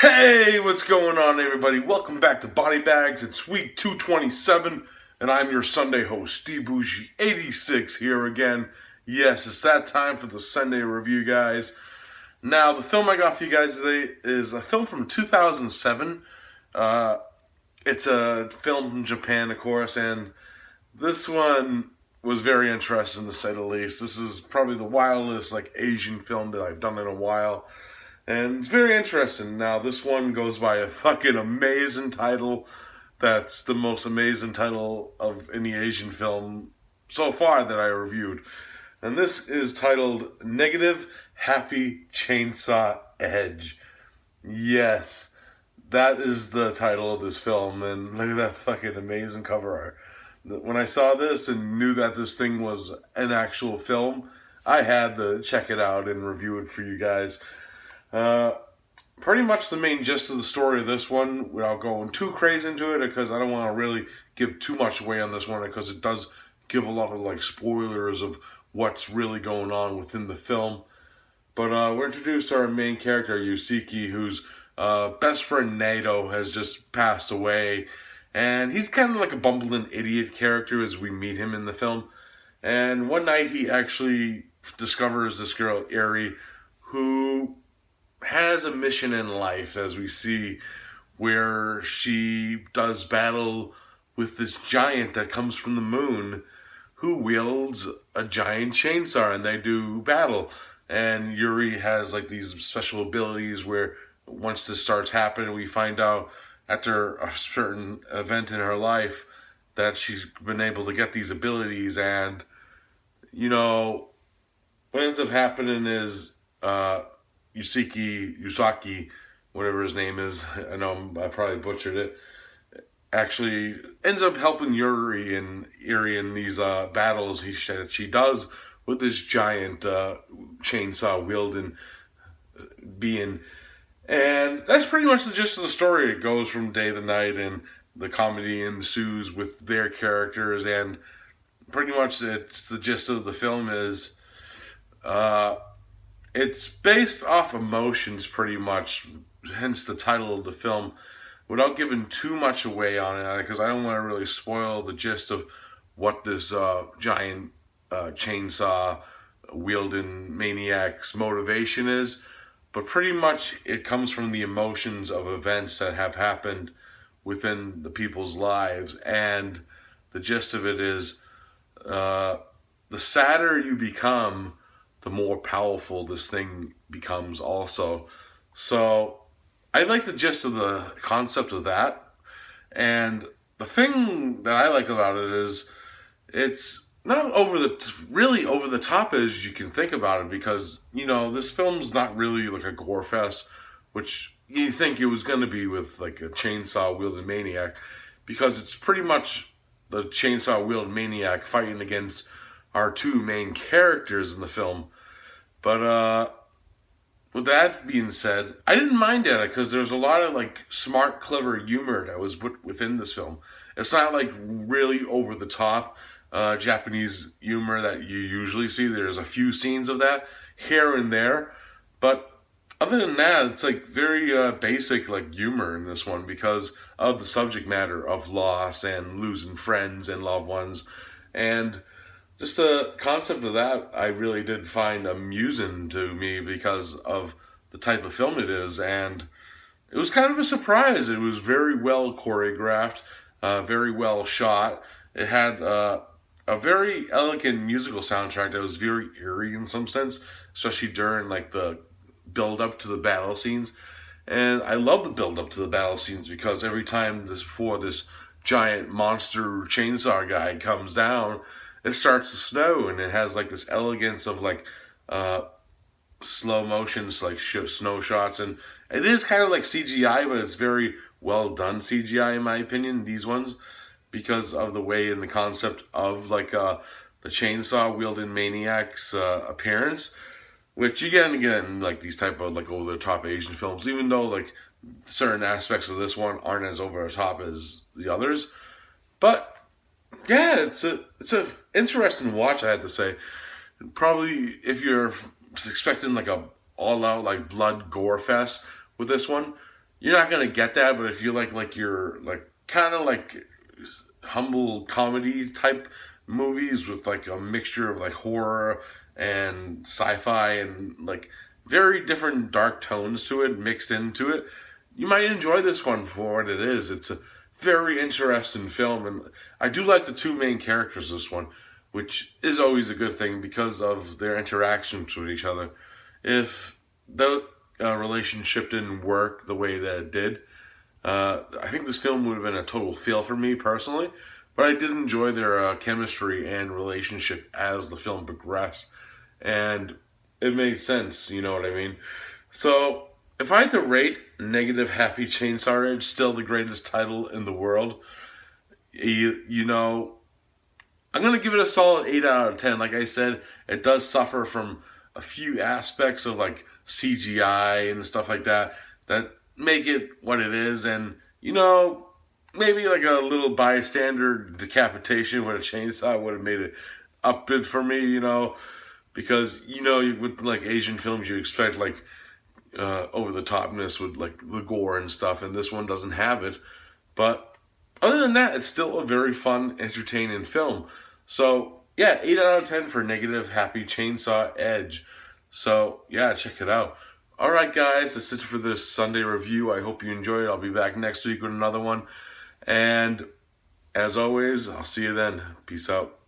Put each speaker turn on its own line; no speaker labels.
Hey, what's going on, everybody? Welcome back to BodyBags. It's week 227, and I'm your Sunday host, Bourgie86, here again. Yes, it's that time for the Sunday review, guys. Now, the film I got for you guys today is a film from 2007. It's a film from Japan, of course, and this one was very interesting, to say the least. This is probably the wildest, Asian film that I've done in a while. And it's very interesting. Now, this one goes by a fucking amazing title. That's the most amazing title of any Asian film so far that I reviewed. And this is titled Negative Happy Chainsaw Edge. Yes, that is the title of this film. And look at that fucking amazing cover art. When I saw this and knew that this thing was an actual film, I had to check it out and review it for you guys. Pretty much the main gist of the story of this one, without going too crazy into it, because I don't want to really give too much away on this one, because it does give a lot of spoilers of what's really going on within the film. But we're introduced to our main character, Yusiki, whose best friend Nato has just passed away, and he's kind of like a bumbling idiot character as we meet him in the film. And one night he actually discovers this girl, Eri, who has a mission in life, as we see, where she does battle with this giant that comes from the moon who wields a giant chainsaw, and they do battle. And Yuri has these special abilities where once this starts happening, we find out after a certain event in her life that she's been able to get these abilities. And what ends up happening is Yusaki, whatever his name is, I know I probably butchered it, actually ends up helping Eri in these battles she does with this giant chainsaw wielding being. And that's pretty much the gist of the story. It goes from day to night, and the comedy ensues with their characters, and pretty much it's the gist of the film is it's based off emotions, pretty much, hence the title of the film, without giving too much away on it, because I don't want to really spoil the gist of what this giant chainsaw wielding maniac's motivation is. But pretty much it comes from the emotions of events that have happened within the people's lives. And the gist of it is the sadder you become, the more powerful this thing becomes also. So I like the gist of the concept of that. And the thing that I like about it is it's not really over the top as you can think about it, because this film's not really like a gore fest, which you think it was going to be with a chainsaw wielding maniac, because it's pretty much the chainsaw wielding maniac fighting against our two main characters in the film. But with that being said, I didn't mind it, because there's a lot of smart, clever humor that was within this film. It's not really over the top Japanese humor that you usually see. There's a few scenes of that here and there, but other than that, it's very basic humor in this one, because of the subject matter of loss and losing friends and loved ones. And just the concept of that I really did find amusing to me, because of the type of film it is. And it was kind of a surprise. It was very well choreographed, very well shot. It had a very elegant musical soundtrack that was very eerie in some sense, especially during the build up to the battle scenes. And I love the build up to the battle scenes, because every time before this giant monster chainsaw guy comes down, it starts to snow, and it has this elegance of slow motions, snow shots, and it is kind of like CGI, but it's very well done CGI in my opinion, these ones, because of the way and the concept of the chainsaw wielding maniac's appearance, which you get in these type of over the top Asian films, even though certain aspects of this one aren't as over the top as the others. But yeah, it's a interesting watch, I had to say. Probably if you're expecting a all out blood gore fest with this one, you're not gonna get that. But if you like your like kind of like humble comedy type movies with like a mixture of like horror and sci-fi and like very different dark tones to it mixed into it, you might enjoy this one for what it is. It's a very interesting film, and I do like the two main characters this one, which is always a good thing because of their interactions with each other. If the relationship didn't work the way that it did, I think this film would have been a total fail for me personally, but I did enjoy their chemistry and relationship as the film progressed, and it made sense, you know what I mean? So, if I had to rate Negative Happy Chainsaw Edge, still the greatest title in the world, you know, I'm going to give it a solid 8 out of 10. Like I said, it does suffer from a few aspects of like CGI and stuff like that that make it what it is. And, you know, maybe like a little bystander decapitation with a chainsaw would have made it up bit for me, you know, because, you know, with like Asian films, you expect like over the topness with like the gore and stuff, and this one doesn't have it. But other than that, it's still a very fun, entertaining film. So yeah, 8 out of 10 for Negative Happy Chainsaw Edge. So yeah, check it out. All right, guys, that's it for this Sunday review. I hope you enjoyed it. I'll be back next week with another one. And as always, I'll see you then. Peace out.